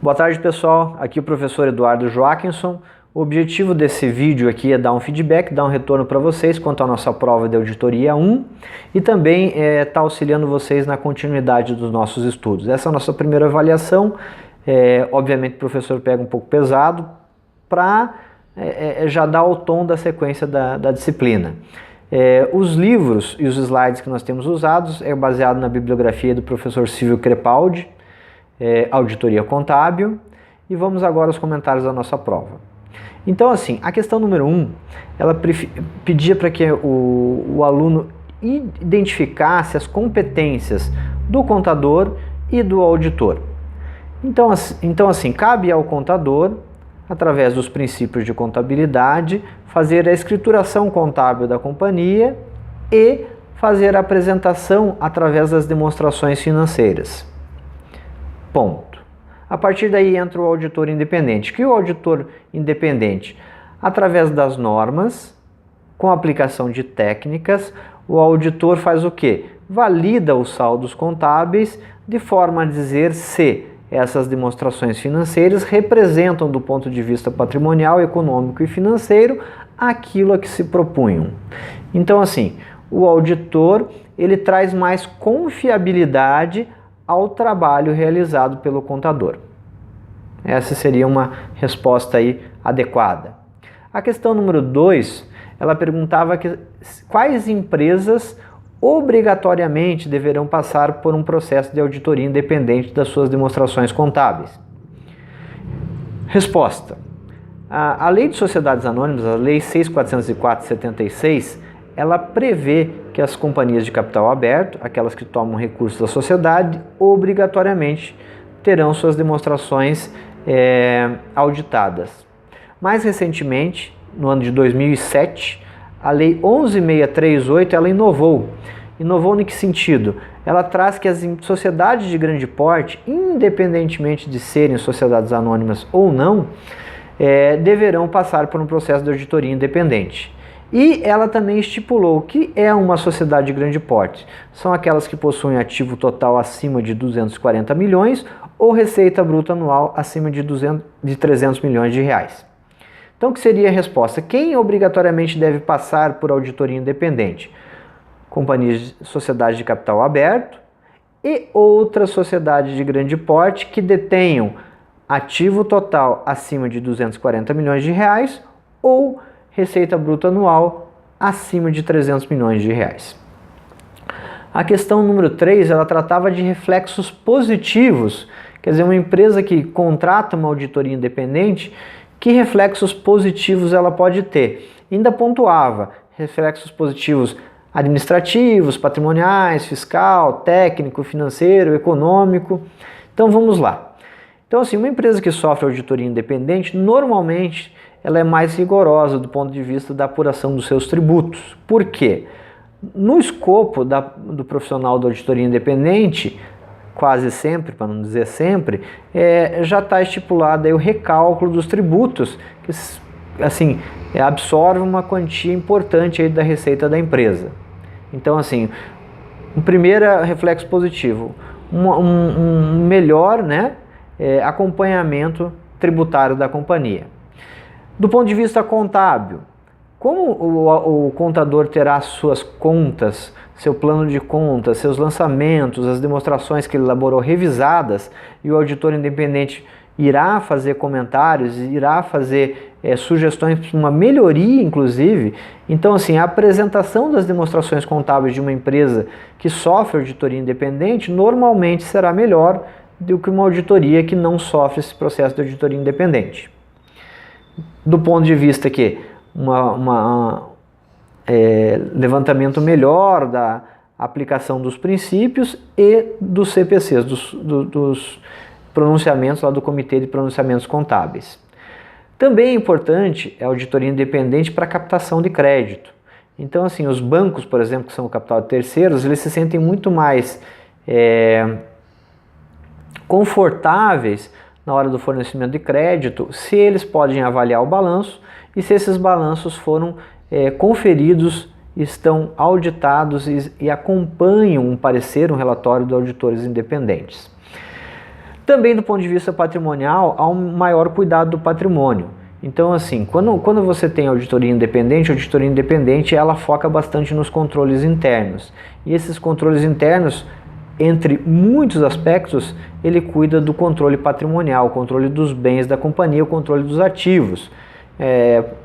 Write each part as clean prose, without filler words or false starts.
Boa tarde, pessoal, aqui é o professor Eduardo Joaquinson. O objetivo desse vídeo aqui é dar um feedback, dar um retorno para vocês quanto à nossa prova de auditoria 1 e também tá auxiliando vocês na continuidade dos nossos estudos. Essa é a nossa primeira avaliação, obviamente o professor pega um pouco pesado para já dar o tom da sequência da disciplina. Os livros e os slides que nós temos usados é baseado na bibliografia do professor Silvio Crepaldi, Auditoria Contábil, e vamos agora aos comentários da nossa prova. Então, assim, a questão número 1, ela pedia para que o aluno identificasse as competências do contador e do auditor. Então, assim, cabe ao contador, através dos princípios de contabilidade, fazer a escrituração contábil da companhia e fazer a apresentação através das demonstrações financeiras. Ponto. A partir daí entra o auditor independente. Que o auditor independente, através das normas, com aplicação de técnicas, o auditor faz o quê? Valida os saldos contábeis de forma a dizer se essas demonstrações financeiras representam do ponto de vista patrimonial, econômico e financeiro aquilo a que se propunham. Então, assim, o auditor ele traz mais confiabilidade ao trabalho realizado pelo contador. Essa seria uma resposta aí adequada. A questão número 2, ela perguntava quais empresas obrigatoriamente deverão passar por um processo de auditoria independente das suas demonstrações contábeis. Resposta. A Lei de Sociedades Anônimas, a Lei 6.404/76, ela prevê que as companhias de capital aberto, aquelas que tomam recursos da sociedade, obrigatoriamente terão suas demonstrações auditadas. Mais recentemente, no ano de 2007, a Lei 11.638, ela inovou. Inovou em que sentido? Ela traz que as sociedades de grande porte, independentemente de serem sociedades anônimas ou não, deverão passar por um processo de auditoria independente. E ela também estipulou que é uma sociedade de grande porte. São aquelas que possuem ativo total acima de 240 milhões ou receita bruta anual acima de 300 milhões de reais. Então, o que seria a resposta? Quem obrigatoriamente deve passar por auditoria independente? Companhias, sociedades de capital aberto e outras sociedades de grande porte que detenham ativo total acima de 240 milhões de reais ou receita bruta anual acima de 300 milhões de reais. A questão número 3, ela tratava de reflexos positivos, quer dizer, uma empresa que contrata uma auditoria independente, que reflexos positivos ela pode ter? Ainda pontuava reflexos positivos administrativos, patrimoniais, fiscal, técnico, financeiro, econômico. Então vamos lá. Então, assim, uma empresa que sofre auditoria independente, normalmente ela é mais rigorosa do ponto de vista da apuração dos seus tributos. Por quê? No escopo do profissional da auditoria independente, quase sempre, para não dizer sempre, já está estipulado aí o recálculo dos tributos, que assim, absorve uma quantia importante aí da receita da empresa. Então, assim, um primeiro reflexo positivo, um melhor, acompanhamento tributário da companhia. Do ponto de vista contábil, como o contador terá suas contas, seu plano de contas, seus lançamentos, as demonstrações que ele elaborou revisadas, e o auditor independente irá fazer comentários, irá fazer sugestões para uma melhoria, inclusive. Então, assim, a apresentação das demonstrações contábeis de uma empresa que sofre auditoria independente normalmente será melhor do que uma auditoria que não sofre esse processo de auditoria independente. Do ponto de vista que levantamento melhor da aplicação dos princípios e dos CPCs, dos pronunciamentos lá do Comitê de Pronunciamentos Contábeis. Também é importante a auditoria independente para captação de crédito. Então, assim, os bancos, por exemplo, que são o capital de terceiros, eles se sentem muito mais confortáveis na hora do fornecimento de crédito, se eles podem avaliar o balanço e se esses balanços foram conferidos, estão auditados e acompanham um parecer, um relatório de auditores independentes. Também do ponto de vista patrimonial, há um maior cuidado do patrimônio. Então, assim, quando você tem a auditoria independente ela foca bastante nos controles internos. E esses controles internos, entre muitos aspectos, ele cuida do controle patrimonial, o controle dos bens da companhia, o controle dos ativos.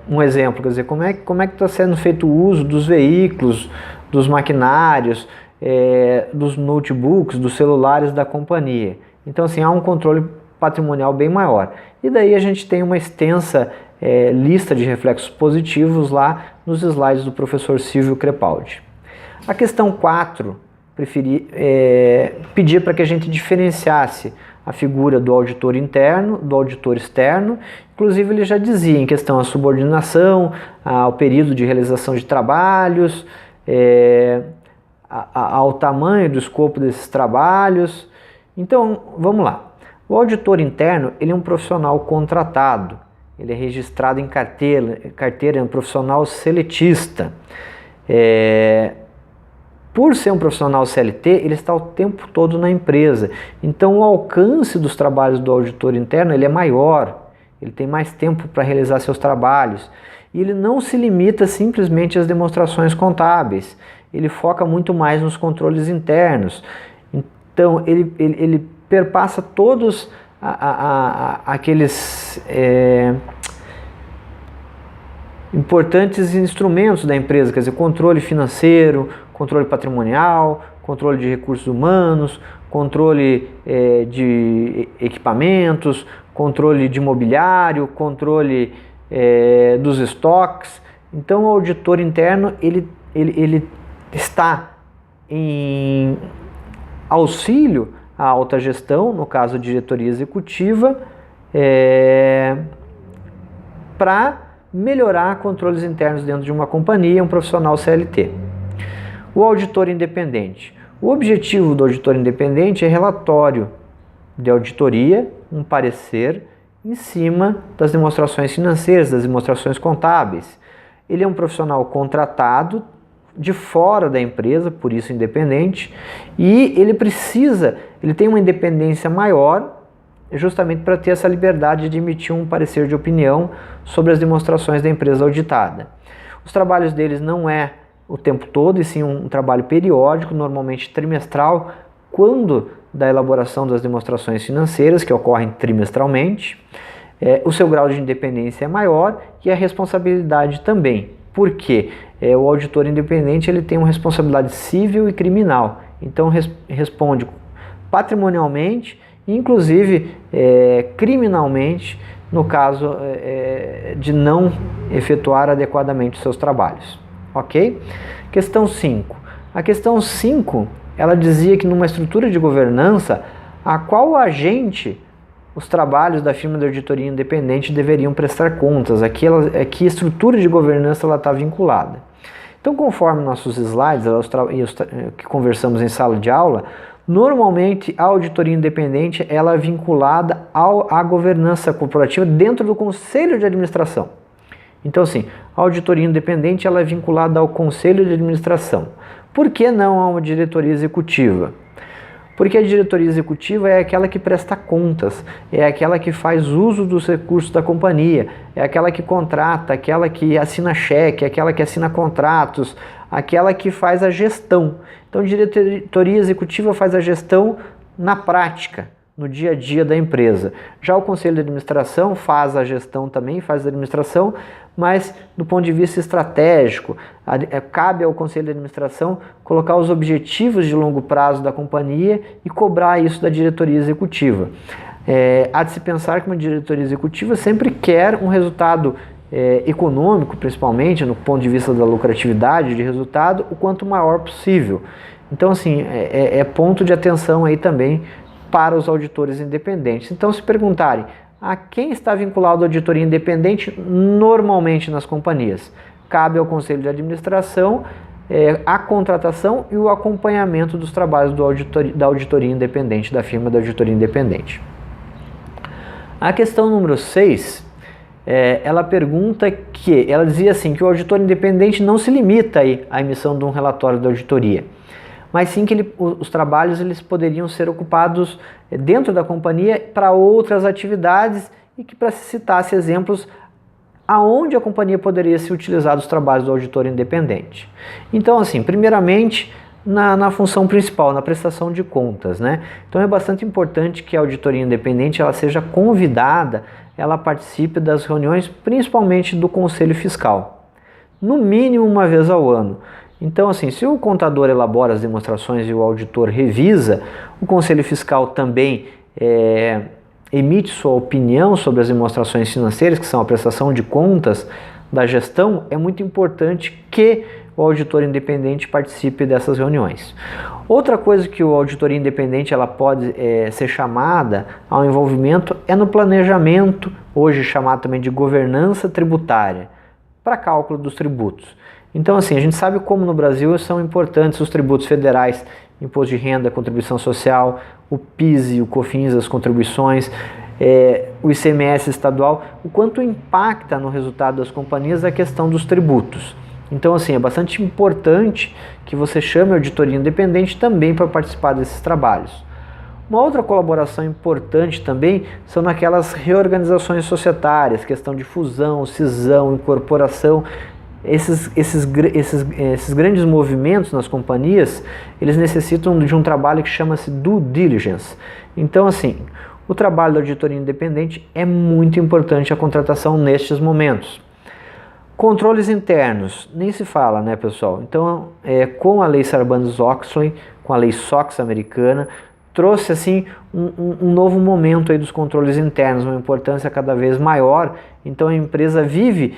Um exemplo, quer dizer, como é que está sendo feito o uso dos veículos, dos maquinários, dos notebooks, dos celulares da companhia. Então, assim, há um controle patrimonial bem maior. E daí a gente tem uma extensa lista de reflexos positivos lá nos slides do professor Silvio Crepaldi. A questão 4 pedia para que a gente diferenciasse a figura do auditor interno do auditor externo. Inclusive ele já dizia em questão à subordinação, ao período de realização de trabalhos, ao tamanho do escopo desses trabalhos. Então, vamos lá. O auditor interno, ele é um profissional contratado, ele é registrado em carteira, é um profissional seletista. Por ser um profissional CLT, ele está o tempo todo na empresa. Então, o alcance dos trabalhos do auditor interno ele é maior, ele tem mais tempo para realizar seus trabalhos. E ele não se limita simplesmente às demonstrações contábeis, ele foca muito mais nos controles internos. Então, ele perpassa todos aqueles importantes instrumentos da empresa, quer dizer, controle financeiro, controle patrimonial, controle de recursos humanos, controle de equipamentos, controle de imobiliário, controle dos estoques. Então, o auditor interno ele está em auxílio à alta gestão, no caso a diretoria executiva, para melhorar controles internos dentro de uma companhia, um profissional CLT. O auditor independente. O objetivo do auditor independente é relatório de auditoria, um parecer em cima das demonstrações financeiras, das demonstrações contábeis. Ele é um profissional contratado de fora da empresa, por isso independente, e ele tem uma independência maior, justamente para ter essa liberdade de emitir um parecer de opinião sobre as demonstrações da empresa auditada. Os trabalhos deles não é o tempo todo, e sim um trabalho periódico, normalmente trimestral, quando da elaboração das demonstrações financeiras, que ocorrem trimestralmente. O seu grau de independência é maior e a responsabilidade também. Por quê? O auditor independente ele tem uma responsabilidade civil e criminal, então responde patrimonialmente, inclusive criminalmente, no caso de não efetuar adequadamente os seus trabalhos. Ok? Questão 5. A questão 5, ela dizia que numa estrutura de governança, a qual agente os trabalhos da firma de auditoria independente deveriam prestar contas, a que estrutura de governança ela está vinculada. Então, conforme nossos slides que conversamos em sala de aula, normalmente a auditoria independente ela é vinculada à governança corporativa dentro do conselho de administração. Então, assim, a auditoria independente ela é vinculada ao conselho de administração. Por que não a uma diretoria executiva? Porque a diretoria executiva é aquela que presta contas, é aquela que faz uso dos recursos da companhia, é aquela que contrata, aquela que assina cheque, aquela que assina contratos, aquela que faz a gestão. Então, a diretoria executiva faz a gestão na prática, no dia a dia da empresa. Já o conselho de administração faz a gestão também, faz a administração, mas do ponto de vista estratégico, cabe ao conselho de administração colocar os objetivos de longo prazo da companhia e cobrar isso da diretoria executiva. Há de se pensar que uma diretoria executiva sempre quer um resultado econômico, principalmente no ponto de vista da lucratividade de resultado, o quanto maior possível. Então, assim, é ponto de atenção aí também para os auditores independentes. Então, se perguntarem a quem está vinculado a auditoria independente, normalmente nas companhias, cabe ao conselho de administração a contratação e o acompanhamento dos trabalhos da auditoria independente, da firma da auditoria independente. A questão número 6, ela dizia assim, que o auditor independente não se limita aí à emissão de um relatório da auditoria. mas sim que os trabalhos eles poderiam ser ocupados dentro da companhia para outras atividades e que, para se citasse exemplos, aonde a companhia poderia se utilizar dos trabalhos do auditor independente. Então, assim, primeiramente, na função principal, na prestação de contas, né? Então é bastante importante que a auditoria independente ela seja convidada, ela participe das reuniões, principalmente do Conselho Fiscal, no mínimo uma vez ao ano. Então, assim, se o contador elabora as demonstrações e o auditor revisa, o Conselho Fiscal também emite sua opinião sobre as demonstrações financeiras, que são a prestação de contas da gestão. É muito importante que o auditor independente participe dessas reuniões. Outra coisa que o auditor independente ela pode ser chamada ao envolvimento é no planejamento, hoje chamado também de governança tributária, para cálculo dos tributos. Então, assim, a gente sabe como no Brasil são importantes os tributos federais, imposto de renda, contribuição social, o PIS e o COFINS, as contribuições, o ICMS estadual, o quanto impacta no resultado das companhias a questão dos tributos. Então, assim, é bastante importante que você chame a auditoria independente também para participar desses trabalhos. Uma outra colaboração importante também são naquelas reorganizações societárias, questão de fusão, cisão, incorporação. Esses grandes movimentos nas companhias, eles necessitam de um trabalho que chama-se due diligence. Então, assim, o trabalho da auditoria independente é muito importante a contratação nestes momentos. Controles internos, nem se fala, né, pessoal? Então, com a lei Sarbanes-Oxley, com a lei SOX americana, trouxe assim um novo momento aí dos controles internos, uma importância cada vez maior. Então a empresa vive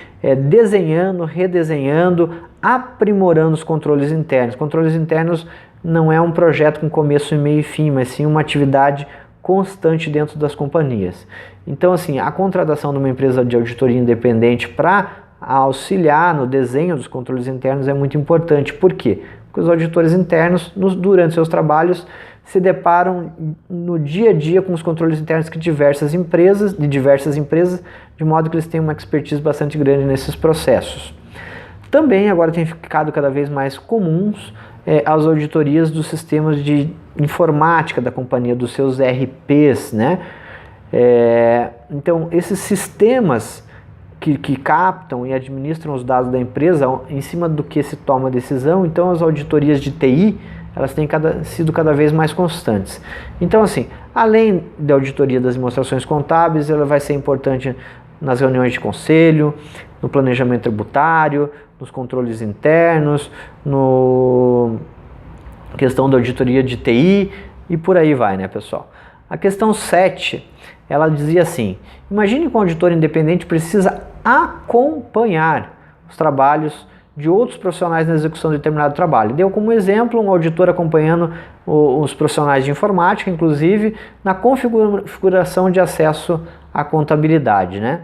desenhando, redesenhando, aprimorando os controles internos. Controles internos não é um projeto com começo, meio e fim, mas sim uma atividade constante dentro das companhias. Então, assim, a contratação de uma empresa de auditoria independente para auxiliar no desenho dos controles internos é muito importante. Por quê? Porque os auditores internos, durante seus trabalhos, se deparam no dia a dia com os controles internos de diversas empresas, de modo que eles têm uma expertise bastante grande nesses processos. Também agora tem ficado cada vez mais comuns as auditorias dos sistemas de informática da companhia, dos seus ERPs, né? Então, esses sistemas que captam e administram os dados da empresa, em cima do que se toma a decisão, então as auditorias de TI, elas têm sido cada vez mais constantes. Então, assim, além da auditoria das demonstrações contábeis, ela vai ser importante nas reuniões de conselho, no planejamento tributário, nos controles internos, no questão da auditoria de TI e por aí vai, né, pessoal? A questão 7, ela dizia assim: imagine que um auditor independente precisa acompanhar os trabalhos de outros profissionais na execução de determinado trabalho. Deu como exemplo um auditor acompanhando os profissionais de informática, inclusive na configuração de acesso à contabilidade, né?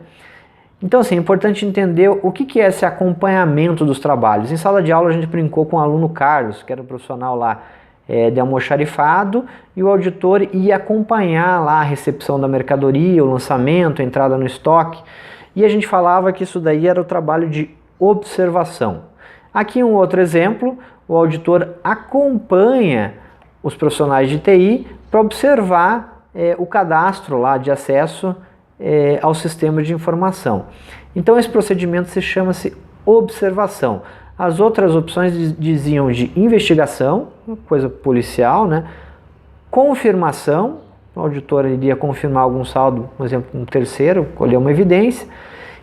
Então, assim, é importante entender o que é esse acompanhamento dos trabalhos. Em sala de aula a gente brincou com o aluno Carlos, que era um profissional lá de almoxarifado, e o auditor ia acompanhar lá a recepção da mercadoria, o lançamento, a entrada no estoque, e a gente falava que isso daí era o trabalho de observação. Aqui um outro exemplo, o auditor acompanha os profissionais de TI para observar o cadastro lá de acesso ao sistema de informação. Então esse procedimento se chama-se observação. As outras opções diziam de investigação, coisa policial, né? Confirmação, o auditor iria confirmar algum saldo, por exemplo, um terceiro, colher uma evidência.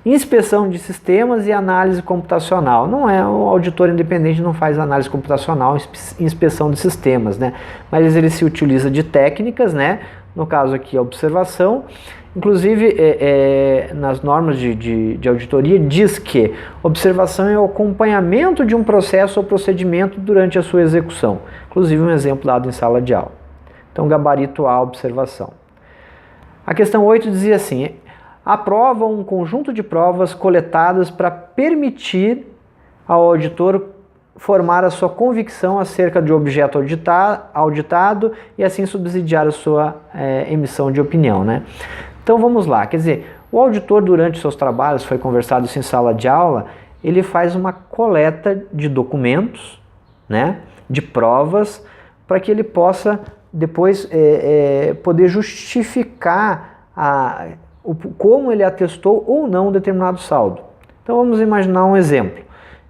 Inspeção de sistemas e análise computacional. Não é, o auditor independente não faz análise computacional, inspeção de sistemas, né? Mas ele se utiliza de técnicas, né? No caso aqui a observação. Inclusive, nas normas de auditoria diz que observação é o acompanhamento de um processo ou procedimento durante a sua execução. Inclusive um exemplo dado em sala de aula. Então, gabarito A, observação. A questão 8 dizia assim: aprova um conjunto de provas coletadas para permitir ao auditor formar a sua convicção acerca de objeto auditado e assim subsidiar a sua emissão de opinião, né? Então vamos lá, quer dizer, o auditor durante seus trabalhos, foi conversado isso em sala de aula, ele faz uma coleta de documentos, né, de provas, para que ele possa depois poder justificar como ele atestou ou não um determinado saldo. Então vamos imaginar um exemplo.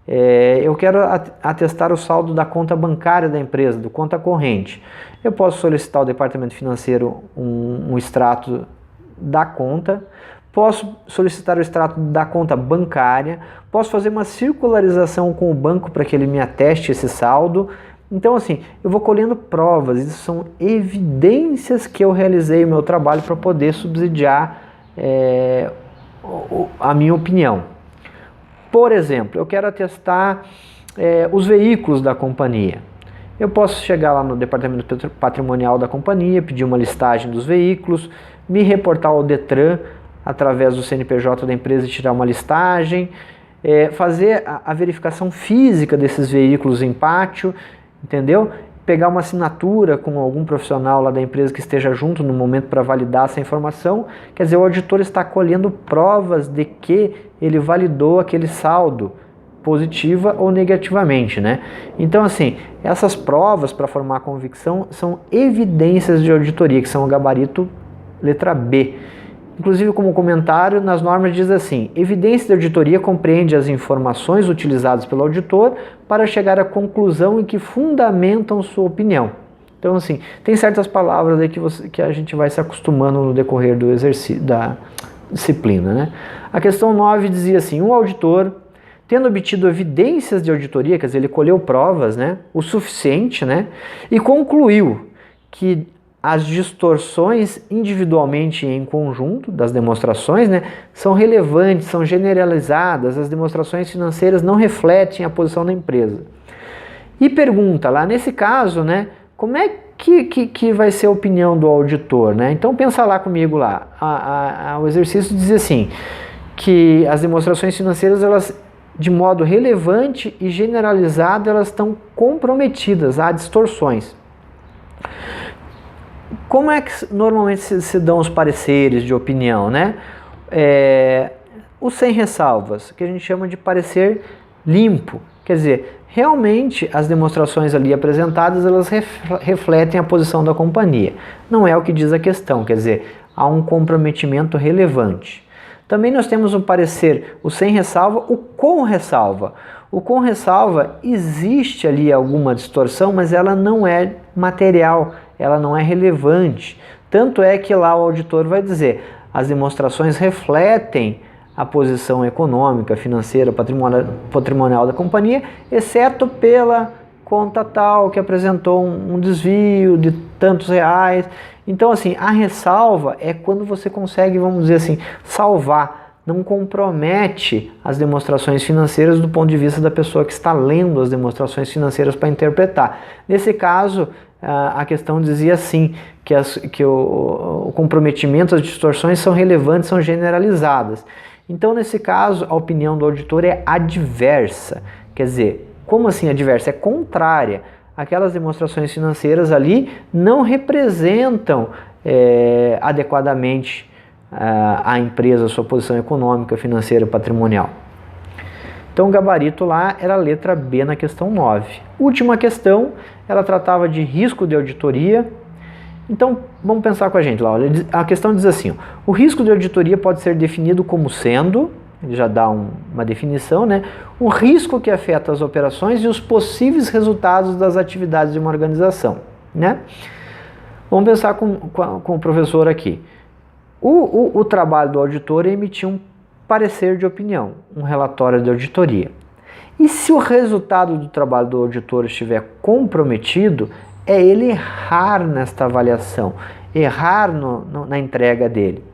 Eu quero atestar o saldo da conta bancária da empresa, do conta corrente. Eu posso solicitar ao departamento financeiro um extrato da conta, posso solicitar o extrato da conta bancária, posso fazer uma circularização com o banco para que ele me ateste esse saldo. Então assim, eu vou colhendo provas, isso são evidências que eu realizei o meu trabalho para poder subsidiar a minha opinião. Por exemplo, eu quero atestar os veículos da companhia. Eu posso chegar lá no departamento patrimonial da companhia, pedir uma listagem dos veículos, me reportar ao Detran através do CNPJ da empresa e tirar uma listagem, fazer a verificação física desses veículos em pátio, entendeu? Pegar uma assinatura com algum profissional lá da empresa que esteja junto no momento para validar essa informação. Quer dizer, o auditor está colhendo provas de que ele validou aquele saldo, positiva ou negativamente, né? Então, assim, essas provas para formar a convicção são evidências de auditoria, que são o gabarito letra B. Inclusive, como comentário, nas normas diz assim: evidência de auditoria compreende as informações utilizadas pelo auditor para chegar à conclusão em que fundamentam sua opinião. Então, assim, tem certas palavras aí que a gente vai se acostumando no decorrer do exercício, da disciplina, né? A questão 9 dizia assim: um auditor, tendo obtido evidências de auditoria, quer dizer, ele colheu provas, né, o suficiente, né, e concluiu que as distorções individualmente e em conjunto das demonstrações, né, são relevantes, são generalizadas, as demonstrações financeiras não refletem a posição da empresa. E pergunta lá, nesse caso, né, como é que vai ser a opinião do auditor, né? Então pensa lá comigo lá, o exercício diz assim, que as demonstrações financeiras, elas, de modo relevante e generalizado, elas estão comprometidas, há distorções. Como é que normalmente se dão os pareceres de opinião, né? Os sem ressalvas, que a gente chama de parecer limpo, quer dizer, realmente as demonstrações ali apresentadas, elas refletem a posição da companhia. Não é o que diz a questão, quer dizer, há um comprometimento relevante. Também nós temos um parecer, o sem ressalva, o com ressalva. O com ressalva, existe ali alguma distorção, mas ela não é material, ela não é relevante. Tanto é que lá o auditor vai dizer, as demonstrações refletem a posição econômica, financeira, patrimonial da companhia, exceto pela conta tal que apresentou um desvio de tantos reais. Então, assim, a ressalva é quando você consegue, vamos dizer assim, salvar, não compromete as demonstrações financeiras do ponto de vista da pessoa que está lendo as demonstrações financeiras para interpretar. Nesse caso, a questão dizia assim, que o comprometimento, as distorções são relevantes, são generalizadas. Então, nesse caso, a opinião do auditor é adversa. Quer dizer, como assim adversa? É contrária. Aquelas demonstrações financeiras ali não representam adequadamente a empresa, a sua posição econômica, financeira, patrimonial. Então o gabarito lá era a letra B na questão 9. Última questão, ela tratava de risco de auditoria. Então vamos pensar com a gente lá. Olha, a questão diz assim, o risco de auditoria pode ser definido como sendo, ele já dá uma definição, né? Um risco que afeta as operações e os possíveis resultados das atividades de uma organização, né? Vamos pensar com o professor aqui. O trabalho do auditor é emitir um parecer de opinião, um relatório de auditoria. E se o resultado do trabalho do auditor estiver comprometido, é ele errar nesta avaliação, errar na entrega dele.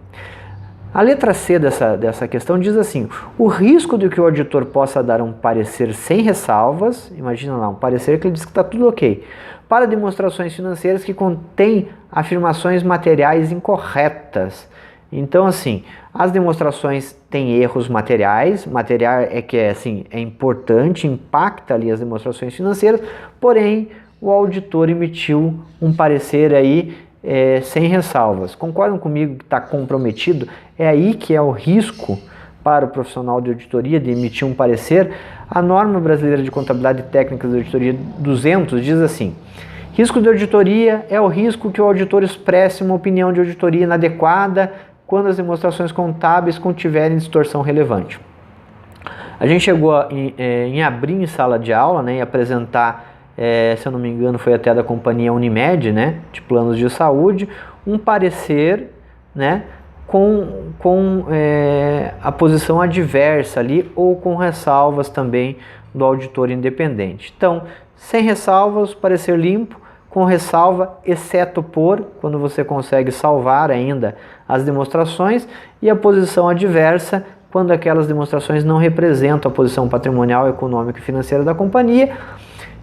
A letra C dessa questão diz assim, o risco de que o auditor possa dar um parecer sem ressalvas, imagina lá, um parecer que ele diz que está tudo ok, para demonstrações financeiras que contêm afirmações materiais incorretas. Então, assim, as demonstrações têm erros materiais, material é importante, impacta ali as demonstrações financeiras, porém, o auditor emitiu um parecer aí sem ressalvas. Concordam comigo que está comprometido? É aí que é o risco para o profissional de auditoria de emitir um parecer. A norma brasileira de contabilidade e técnicas de auditoria 200 diz assim, Risco de auditoria é o risco que o auditor expresse uma opinião de auditoria inadequada quando as demonstrações contábeis contiverem distorção relevante. A gente chegou em abrir em sala de aula, né, e apresentar, se eu não me engano, foi até da companhia Unimed, né, de planos de saúde, um parecer, né, com a posição adversa ali ou com ressalvas também do auditor independente. Então, sem ressalvas, parecer limpo, com ressalva, exceto por, quando você consegue salvar ainda as demonstrações, e a posição adversa, quando aquelas demonstrações não representam a posição patrimonial, econômica e financeira da companhia.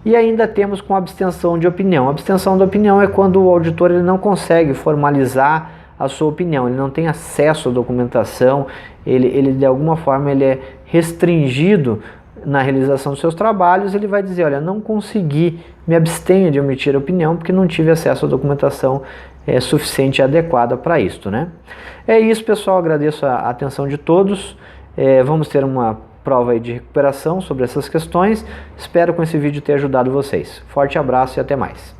E ainda temos com abstenção de opinião. A abstenção de opinião é quando o auditor ele não consegue formalizar a sua opinião, ele não tem acesso à documentação, ele de alguma forma ele é restringido na realização dos seus trabalhos, ele vai dizer, olha, não consegui, me abstenho de emitir opinião porque não tive acesso à documentação suficiente e adequada para isto, né? É isso, pessoal, agradeço a atenção de todos, vamos ter uma prova aí de recuperação sobre essas questões, espero com esse vídeo ter ajudado vocês. Forte abraço e até mais.